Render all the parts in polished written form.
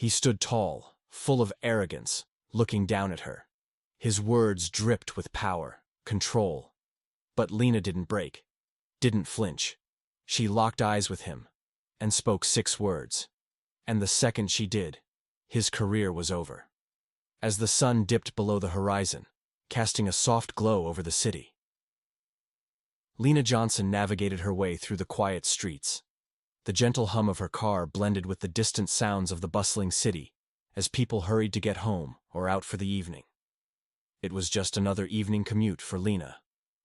He stood tall, full of arrogance, looking down at her. His words dripped with power, control. But Lena didn't break, didn't flinch. She locked eyes with him and spoke 6 words. And the second she did, his career was over. As the sun dipped below the horizon, casting a soft glow over the city, Lena Johnson navigated her way through the quiet streets. The gentle hum of her car blended with the distant sounds of the bustling city as people hurried to get home or out for the evening. It was just another evening commute for Lena,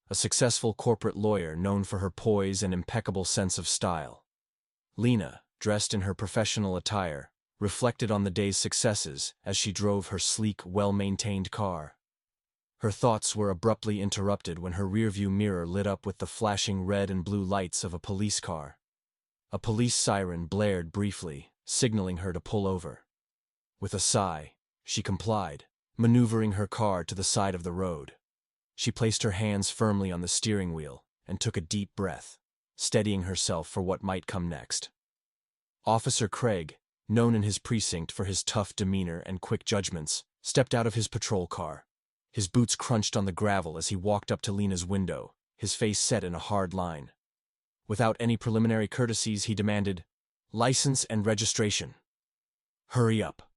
a successful corporate lawyer known for her poise and impeccable sense of style. Lena, dressed in her professional attire, reflected on the day's successes as she drove her sleek, well-maintained car. Her thoughts were abruptly interrupted when her rearview mirror lit up with the flashing red and blue lights of a police car. A police siren blared briefly, signaling her to pull over. With a sigh, she complied, maneuvering her car to the side of the road. She placed her hands firmly on the steering wheel and took a deep breath, steadying herself for what might come next. Officer Craig, known in his precinct for his tough demeanor and quick judgments, stepped out of his patrol car. His boots crunched on the gravel as he walked up to Lena's window, his face set in a hard line. Without any preliminary courtesies, he demanded, "License and registration." "Hurry up."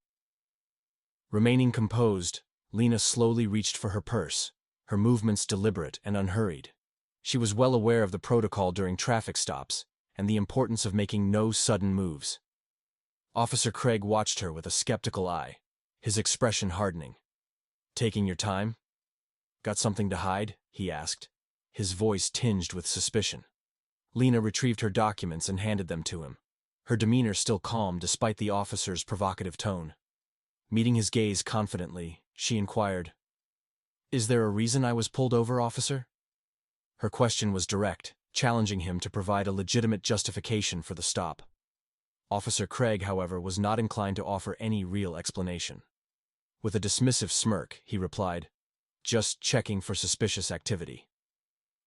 Remaining composed, Lena slowly reached for her purse, her movements deliberate and unhurried. She was well aware of the protocol during traffic stops and the importance of making no sudden moves. Officer Craig watched her with a skeptical eye, his expression hardening. "Taking your time? Got something to hide?" he asked, his voice tinged with suspicion. Lena retrieved her documents and handed them to him, her demeanor still calm despite the officer's provocative tone. Meeting his gaze confidently, she inquired, "Is there a reason I was pulled over, officer?" Her question was direct, challenging him to provide a legitimate justification for the stop. Officer Craig, however, was not inclined to offer any real explanation. With a dismissive smirk, he replied, "Just checking for suspicious activity."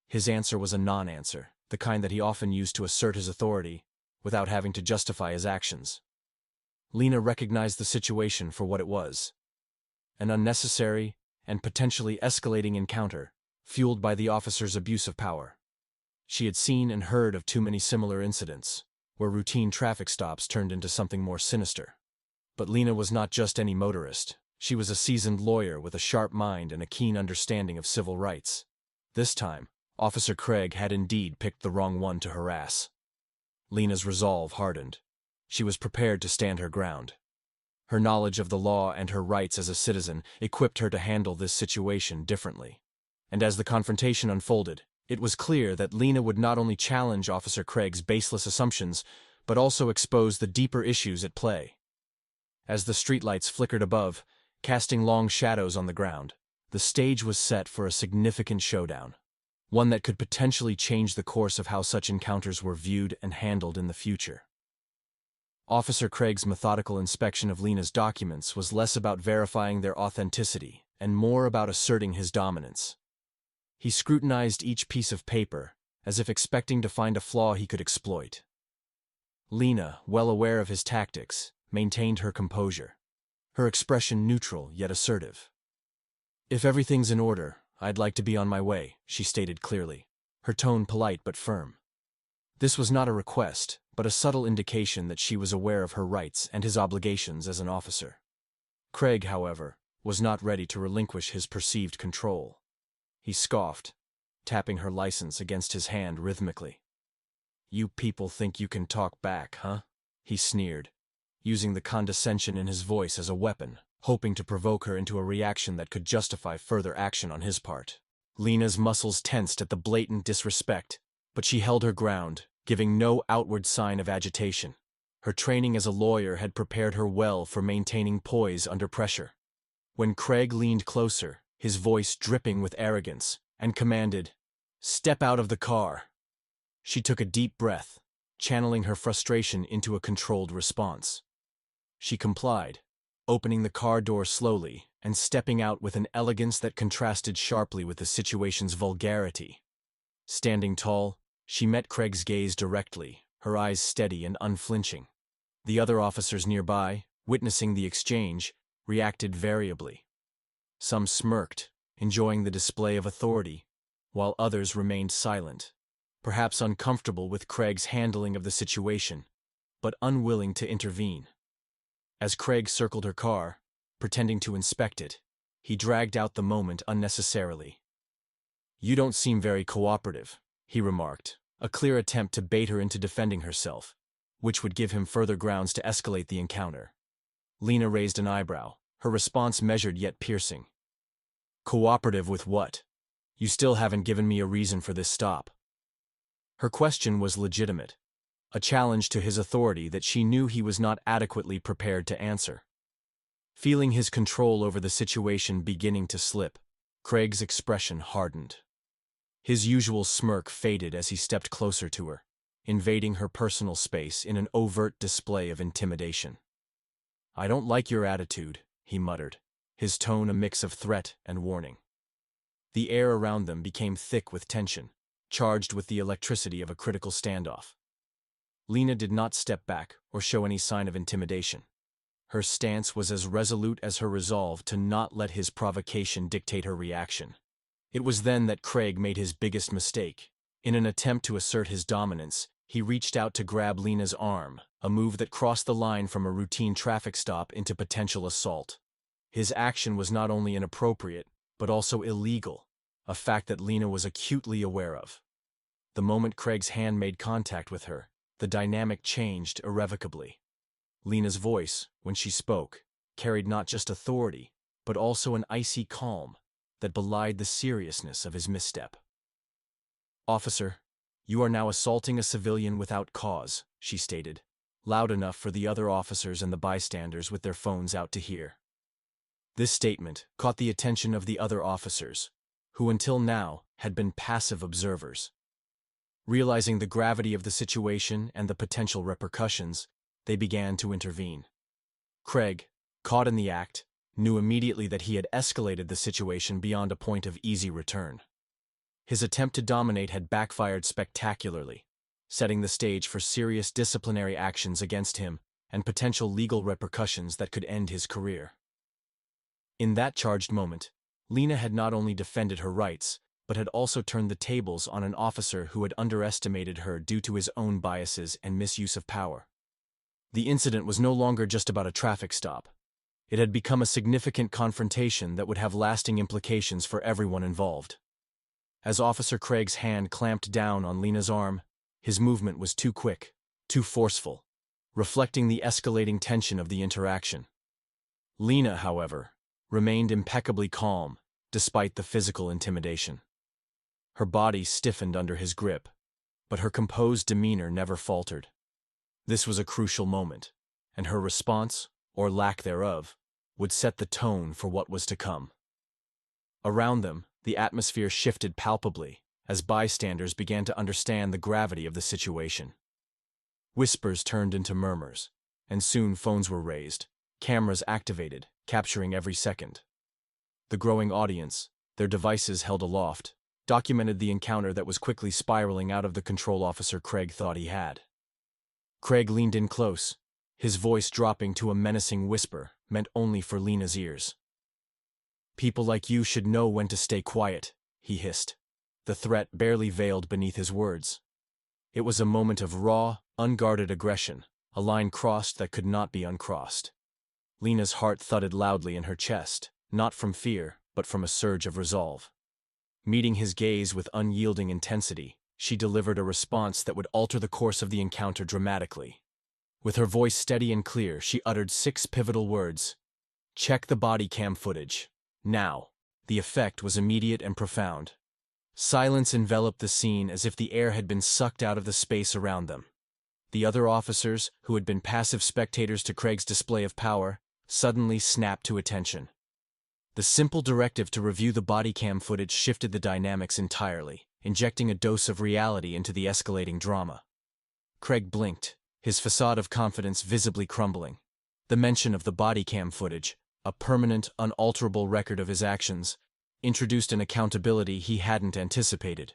His answer was a non-answer, the kind that he often used to assert his authority without having to justify his actions. Lena recognized the situation for what it was: an unnecessary and potentially escalating encounter, fueled by the officer's abuse of power. She had seen and heard of too many similar incidents, where routine traffic stops turned into something more sinister. But Lena was not just any motorist. She was a seasoned lawyer with a sharp mind and a keen understanding of civil rights. This time, Officer Craig had indeed picked the wrong one to harass. Lena's resolve hardened. She was prepared to stand her ground. Her knowledge of the law and her rights as a citizen equipped her to handle this situation differently. And as the confrontation unfolded, it was clear that Lena would not only challenge Officer Craig's baseless assumptions, but also expose the deeper issues at play. As the streetlights flickered above, casting long shadows on the ground, the stage was set for a significant showdown, one that could potentially change the course of how such encounters were viewed and handled in the future. Officer Craig's methodical inspection of Lena's documents was less about verifying their authenticity and more about asserting his dominance. He scrutinized each piece of paper, as if expecting to find a flaw he could exploit. Lena, well aware of his tactics, maintained her composure, her expression neutral yet assertive. "If everything's in order, I'd like to be on my way," she stated clearly, her tone polite but firm. This was not a request, but a subtle indication that she was aware of her rights and his obligations as an officer. Craig, however, was not ready to relinquish his perceived control. He scoffed, tapping her license against his hand rhythmically. "You people think you can talk back, huh?" he sneered, using the condescension in his voice as a weapon, hoping to provoke her into a reaction that could justify further action on his part. Lena's muscles tensed at the blatant disrespect, but she held her ground, giving no outward sign of agitation. Her training as a lawyer had prepared her well for maintaining poise under pressure. When Craig leaned closer, his voice dripping with arrogance, and commanded, "Step out of the car," she took a deep breath, channeling her frustration into a controlled response. She complied, opening the car door slowly and stepping out with an elegance that contrasted sharply with the situation's vulgarity. Standing tall, she met Craig's gaze directly, her eyes steady and unflinching. The other officers nearby, witnessing the exchange, reacted variably. Some smirked, enjoying the display of authority, while others remained silent, perhaps uncomfortable with Craig's handling of the situation, but unwilling to intervene. As Craig circled her car, pretending to inspect it, he dragged out the moment unnecessarily. "You don't seem very cooperative," he remarked, a clear attempt to bait her into defending herself, which would give him further grounds to escalate the encounter. Lena raised an eyebrow, her response measured yet piercing. "Cooperative with what? You still haven't given me a reason for this stop." Her question was legitimate, a challenge to his authority that she knew he was not adequately prepared to answer. Feeling his control over the situation beginning to slip, Craig's expression hardened. His usual smirk faded as he stepped closer to her, invading her personal space in an overt display of intimidation. "I don't like your attitude," he muttered, his tone a mix of threat and warning. The air around them became thick with tension, charged with the electricity of a critical standoff. Lena did not step back or show any sign of intimidation. Her stance was as resolute as her resolve to not let his provocation dictate her reaction. It was then that Craig made his biggest mistake. In an attempt to assert his dominance, he reached out to grab Lena's arm, a move that crossed the line from a routine traffic stop into potential assault. His action was not only inappropriate, but also illegal, a fact that Lena was acutely aware of. The moment Craig's hand made contact with her, the dynamic changed irrevocably. Lena's voice, when she spoke, carried not just authority, but also an icy calm that belied the seriousness of his misstep. "Officer, you are now assaulting a civilian without cause," she stated, loud enough for the other officers and the bystanders with their phones out to hear. This statement caught the attention of the other officers, who until now had been passive observers. Realizing the gravity of the situation and the potential repercussions, they began to intervene. Craig, caught in the act, knew immediately that he had escalated the situation beyond a point of easy return. His attempt to dominate had backfired spectacularly, setting the stage for serious disciplinary actions against him and potential legal repercussions that could end his career. In that charged moment, Lena had not only defended her rights, but had also turned the tables on an officer who had underestimated her due to his own biases and misuse of power. The incident was no longer just about a traffic stop. It had become a significant confrontation that would have lasting implications for everyone involved. As Officer Craig's hand clamped down on Lena's arm, his movement was too quick, too forceful, reflecting the escalating tension of the interaction. Lena, however, remained impeccably calm, despite the physical intimidation. Her body stiffened under his grip, but her composed demeanor never faltered. This was a crucial moment, and her response, or lack thereof, would set the tone for what was to come. Around them, the atmosphere shifted palpably as bystanders began to understand the gravity of the situation. Whispers turned into murmurs, and soon phones were raised, cameras activated, capturing every second. The growing audience, their devices held aloft, documented the encounter that was quickly spiraling out of the control officer Craig thought he had. Craig leaned in close, his voice dropping to a menacing whisper meant only for Lena's ears. "People like you should know when to stay quiet," he hissed, the threat barely veiled beneath his words. It was a moment of raw, unguarded aggression, a line crossed that could not be uncrossed. Lena's heart thudded loudly in her chest, not from fear, but from a surge of resolve. Meeting his gaze with unyielding intensity, she delivered a response that would alter the course of the encounter dramatically. With her voice steady and clear, she uttered 6 pivotal words. "Check the body cam footage. Now." The effect was immediate and profound. Silence enveloped the scene as if the air had been sucked out of the space around them. The other officers, who had been passive spectators to Craig's display of power, suddenly snapped to attention. The simple directive to review the body cam footage shifted the dynamics entirely, injecting a dose of reality into the escalating drama. Craig blinked, his facade of confidence visibly crumbling. The mention of the body cam footage, a permanent, unalterable record of his actions, introduced an accountability he hadn't anticipated.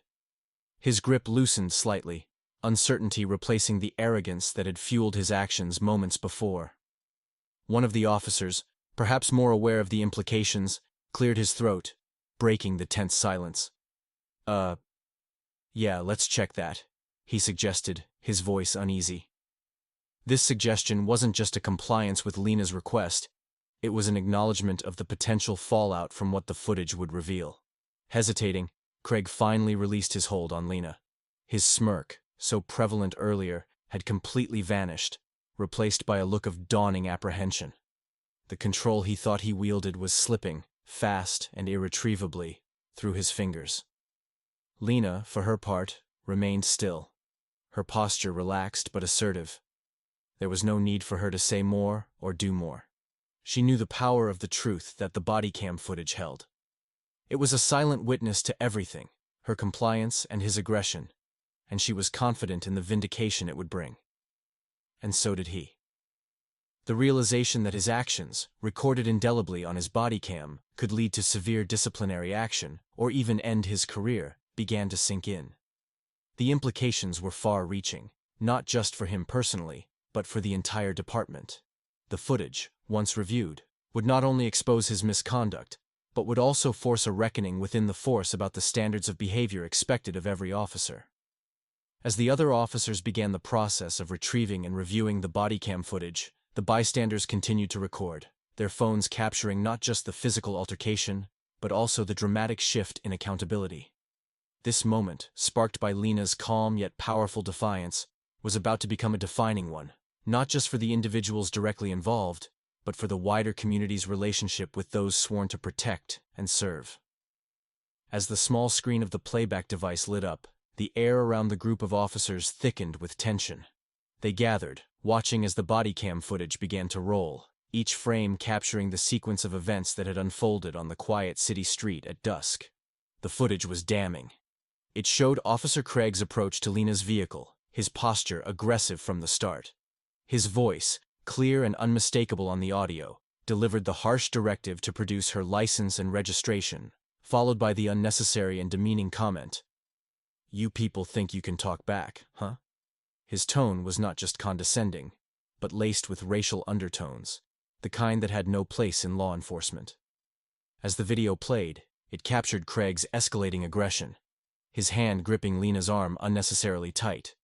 His grip loosened slightly, uncertainty replacing the arrogance that had fueled his actions moments before. One of the officers, perhaps more aware of the implications, cleared his throat, breaking the tense silence. Yeah, let's check that," he suggested, his voice uneasy. This suggestion wasn't just a compliance with Lena's request, it was an acknowledgement of the potential fallout from what the footage would reveal. Hesitating, Craig finally released his hold on Lena. His smirk, so prevalent earlier, had completely vanished, replaced by a look of dawning apprehension. The control he thought he wielded was slipping, fast and irretrievably, through his fingers. Lena, for her part, remained still, her posture relaxed but assertive. There was no need for her to say more or do more. She knew the power of the truth that the body cam footage held. It was a silent witness to everything, her compliance and his aggression, and she was confident in the vindication it would bring. And so did he. The realization that his actions, recorded indelibly on his body cam, could lead to severe disciplinary action, or even end his career, began to sink in. The implications were far-reaching, not just for him personally, but for the entire department. The footage, once reviewed, would not only expose his misconduct, but would also force a reckoning within the force about the standards of behavior expected of every officer. As the other officers began the process of retrieving and reviewing the body cam footage, the bystanders continued to record, their phones capturing not just the physical altercation, but also the dramatic shift in accountability. This moment, sparked by Lena's calm yet powerful defiance, was about to become a defining one, not just for the individuals directly involved, but for the wider community's relationship with those sworn to protect and serve. As the small screen of the playback device lit up, the air around the group of officers thickened with tension. They gathered, watching as the body cam footage began to roll, each frame capturing the sequence of events that had unfolded on the quiet city street at dusk. The footage was damning. It showed Officer Craig's approach to Lena's vehicle, his posture aggressive from the start. His voice, clear and unmistakable on the audio, delivered the harsh directive to produce her license and registration, followed by the unnecessary and demeaning comment, "You people think you can talk back, huh?" His tone was not just condescending, but laced with racial undertones, the kind that had no place in law enforcement. As the video played, it captured Craig's escalating aggression, his hand gripping Lena's arm unnecessarily tight,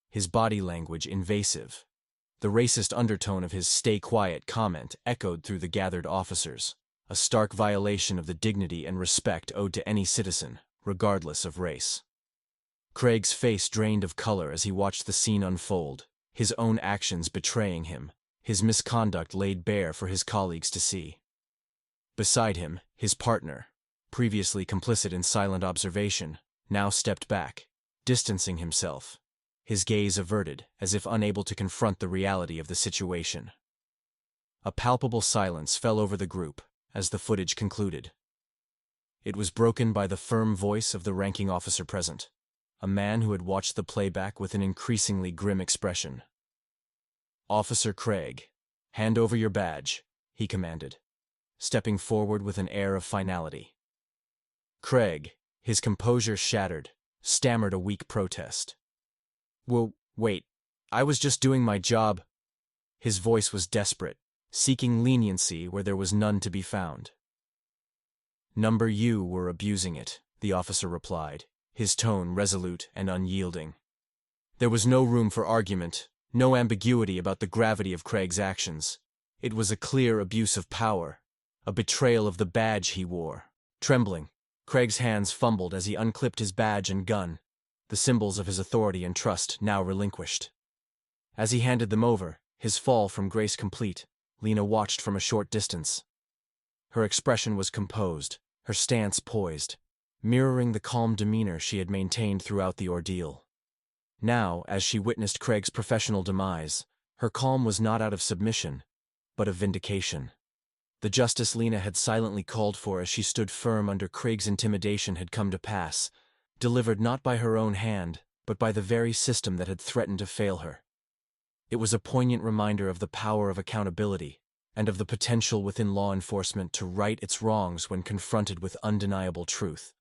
his body language invasive. The racist undertone of his "stay quiet" comment echoed through the gathered officers, a stark violation of the dignity and respect owed to any citizen, regardless of race. Craig's face drained of color as he watched the scene unfold, his own actions betraying him, his misconduct laid bare for his colleagues to see. Beside him, his partner, previously complicit in silent observation, now stepped back, distancing himself, his gaze averted as if unable to confront the reality of the situation. A palpable silence fell over the group as the footage concluded. It was broken by the firm voice of the ranking officer present, a man who had watched the playback with an increasingly grim expression. "Officer Craig, hand over your badge," he commanded, stepping forward with an air of finality. Craig, his composure shattered, stammered a weak protest. "Well, wait, I was just doing my job." His voice was desperate, seeking leniency where there was none to be found. "Number you were abusing it," the officer replied, his tone resolute and unyielding. There was no room for argument, no ambiguity about the gravity of Craig's actions. It was a clear abuse of power, a betrayal of the badge he wore. Trembling, Craig's hands fumbled as he unclipped his badge and gun, the symbols of his authority and trust now relinquished. As he handed them over, his fall from grace complete, Lena watched from a short distance. Her expression was composed, her stance poised, mirroring the calm demeanor she had maintained throughout the ordeal. Now, as she witnessed Craig's professional demise, her calm was not out of submission, but of vindication. The justice Lena had silently called for as she stood firm under Craig's intimidation had come to pass, delivered not by her own hand, but by the very system that had threatened to fail her. It was a poignant reminder of the power of accountability, and of the potential within law enforcement to right its wrongs when confronted with undeniable truth.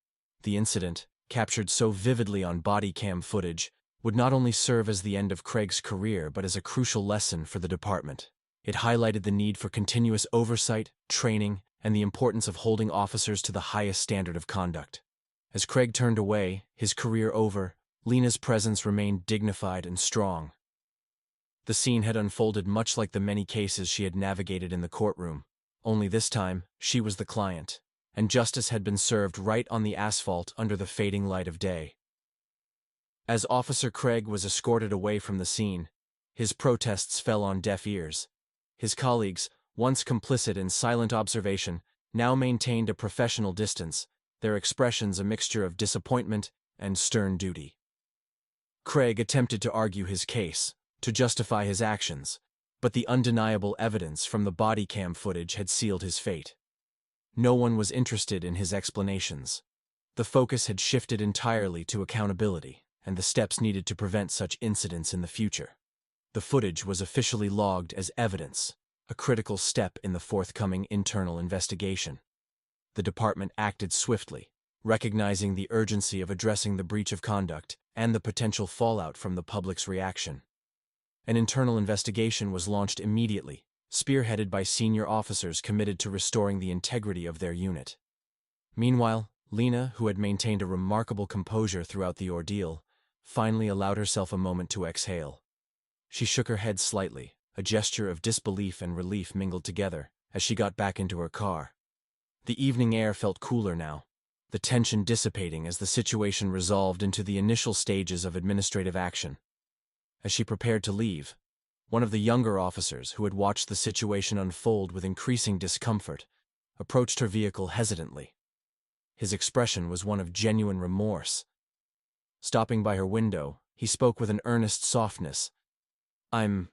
The incident, captured so vividly on body cam footage, would not only serve as the end of Craig's career but as a crucial lesson for the department. It highlighted the need for continuous oversight, training, and the importance of holding officers to the highest standard of conduct. As Craig turned away, his career over, Lena's presence remained dignified and strong. The scene had unfolded much like the many cases she had navigated in the courtroom, only this time, she was the client, and justice had been served right on the asphalt under the fading light of day. As Officer Craig was escorted away from the scene, his protests fell on deaf ears. His colleagues, once complicit in silent observation, now maintained a professional distance, their expressions a mixture of disappointment and stern duty. Craig attempted to argue his case, to justify his actions, but the undeniable evidence from the body cam footage had sealed his fate. No one was interested in his explanations. The focus had shifted entirely to accountability and the steps needed to prevent such incidents in the future. The footage was officially logged as evidence, a critical step in the forthcoming internal investigation. The department acted swiftly, recognizing the urgency of addressing the breach of conduct and the potential fallout from the public's reaction. An internal investigation was launched immediately, spearheaded by senior officers committed to restoring the integrity of their unit. Meanwhile, Lena, who had maintained a remarkable composure throughout the ordeal, finally allowed herself a moment to exhale. She shook her head slightly, a gesture of disbelief and relief mingled together, as she got back into her car. The evening air felt cooler now, the tension dissipating as the situation resolved into the initial stages of administrative action. As she prepared to leave, one of the younger officers, who had watched the situation unfold with increasing discomfort, approached her vehicle hesitantly. His expression was one of genuine remorse. Stopping by her window, he spoke with an earnest softness. I'm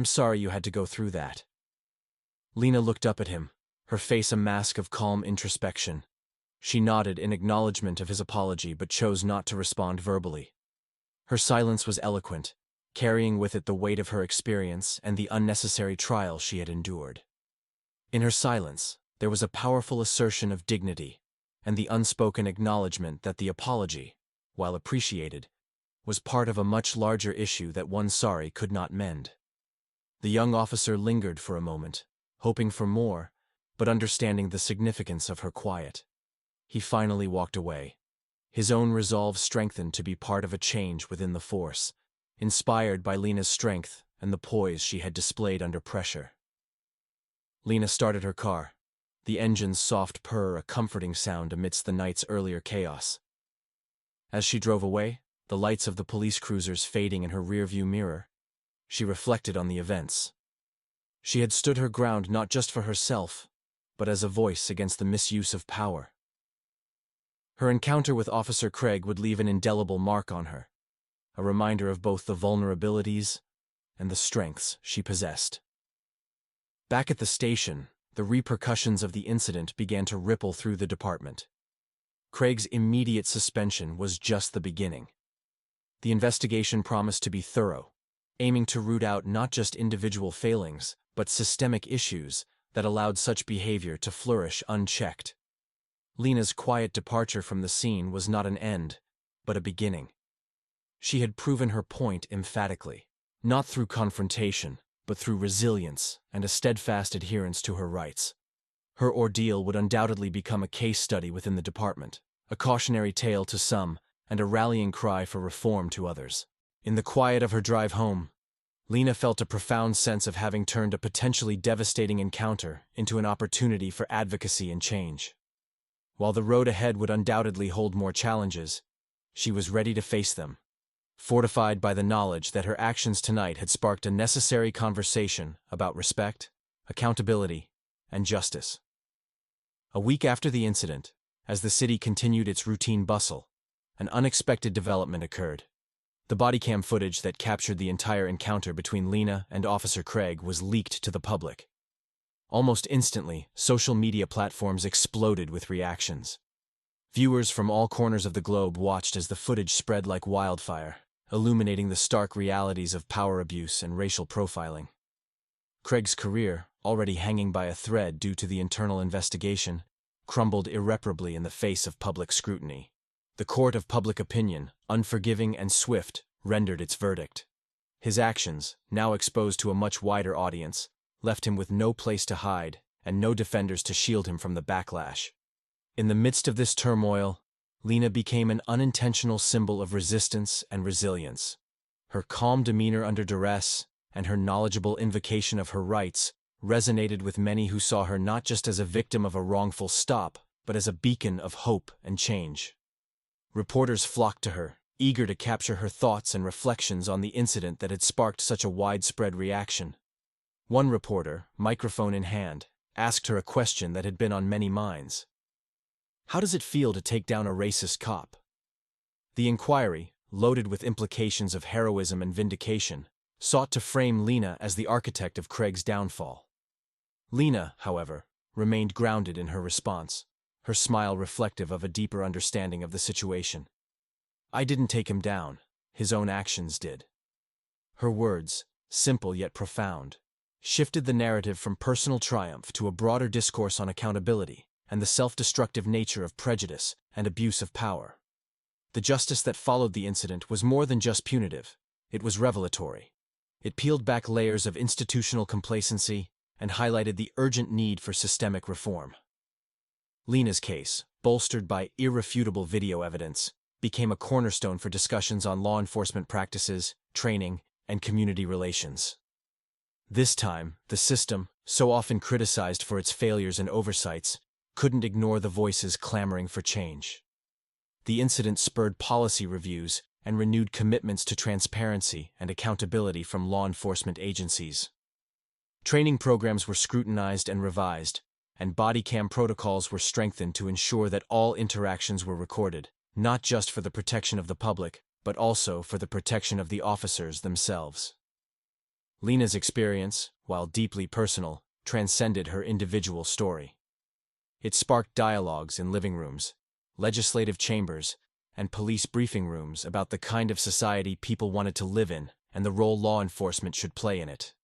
sorry you had to go through that." Lena looked up at him, her face a mask of calm introspection. She nodded in acknowledgement of his apology but chose not to respond verbally. Her silence was eloquent, carrying with it the weight of her experience and the unnecessary trial she had endured. In her silence, there was a powerful assertion of dignity, and the unspoken acknowledgement that the apology, while appreciated, was part of a much larger issue that one sorry could not mend. The young officer lingered for a moment, hoping for more, but understanding the significance of her quiet. He finally walked away, his own resolve strengthened to be part of a change within the force, inspired by Lena's strength and the poise she had displayed under pressure. Lena started her car, the engine's soft purr a comforting sound amidst the night's earlier chaos. As she drove away, the lights of the police cruisers fading in her rearview mirror, she reflected on the events. She had stood her ground not just for herself, but as a voice against the misuse of power. Her encounter with Officer Craig would leave an indelible mark on her, a reminder of both the vulnerabilities and the strengths she possessed. Back at the station, the repercussions of the incident began to ripple through the department. Craig's immediate suspension was just the beginning. The investigation promised to be thorough, aiming to root out not just individual failings, but systemic issues that allowed such behavior to flourish unchecked. Lena's quiet departure from the scene was not an end, but a beginning. She had proven her point emphatically, not through confrontation, but through resilience and a steadfast adherence to her rights. Her ordeal would undoubtedly become a case study within the department, a cautionary tale to some, and a rallying cry for reform to others. In the quiet of her drive home, Lena felt a profound sense of having turned a potentially devastating encounter into an opportunity for advocacy and change. While the road ahead would undoubtedly hold more challenges, she was ready to face them, fortified by the knowledge that her actions tonight had sparked a necessary conversation about respect, accountability, and justice. A week after the incident, as the city continued its routine bustle, an unexpected development occurred. The bodycam footage that captured the entire encounter between Lena and Officer Craig was leaked to the public. Almost instantly, social media platforms exploded with reactions. Viewers from all corners of the globe watched as the footage spread like wildfire, illuminating the stark realities of power abuse and racial profiling. Craig's career, already hanging by a thread due to the internal investigation, crumbled irreparably in the face of public scrutiny. The court of public opinion, unforgiving and swift, rendered its verdict. His actions, now exposed to a much wider audience, left him with no place to hide and no defenders to shield him from the backlash. In the midst of this turmoil, Lena became an unintentional symbol of resistance and resilience. Her calm demeanor under duress and her knowledgeable invocation of her rights resonated with many who saw her not just as a victim of a wrongful stop, but as a beacon of hope and change. Reporters flocked to her, eager to capture her thoughts and reflections on the incident that had sparked such a widespread reaction. One reporter, microphone in hand, asked her a question that had been on many minds. "How does it feel to take down a racist cop?" The inquiry, loaded with implications of heroism and vindication, sought to frame Lena as the architect of Craig's downfall. Lena, however, remained grounded in her response, her smile reflective of a deeper understanding of the situation. "I didn't take him down, his own actions did." Her words, simple yet profound, shifted the narrative from personal triumph to a broader discourse on accountability and the self-destructive nature of prejudice and abuse of power. The justice that followed the incident was more than just punitive, it was revelatory. It peeled back layers of institutional complacency and highlighted the urgent need for systemic reform. Lena's case, bolstered by irrefutable video evidence, became a cornerstone for discussions on law enforcement practices, training, and community relations. This time, the system, so often criticized for its failures and oversights, couldn't ignore the voices clamoring for change. The incident spurred policy reviews and renewed commitments to transparency and accountability from law enforcement agencies. Training programs were scrutinized and revised, and body cam protocols were strengthened to ensure that all interactions were recorded, not just for the protection of the public, but also for the protection of the officers themselves. Lena's experience, while deeply personal, transcended her individual story. It sparked dialogues in living rooms, legislative chambers, and police briefing rooms about the kind of society people wanted to live in and the role law enforcement should play in it.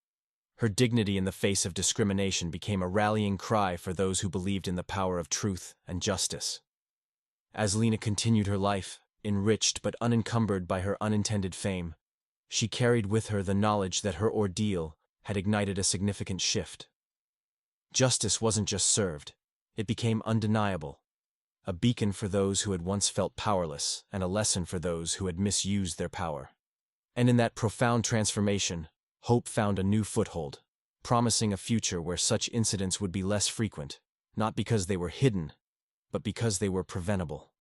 Her dignity in the face of discrimination became a rallying cry for those who believed in the power of truth and justice. As Lena continued her life, enriched but unencumbered by her unintended fame, she carried with her the knowledge that her ordeal had ignited a significant shift. Justice wasn't just served, it became undeniable, a beacon for those who had once felt powerless and a lesson for those who had misused their power. And in that profound transformation, hope found a new foothold, promising a future where such incidents would be less frequent, not because they were hidden, but because they were preventable.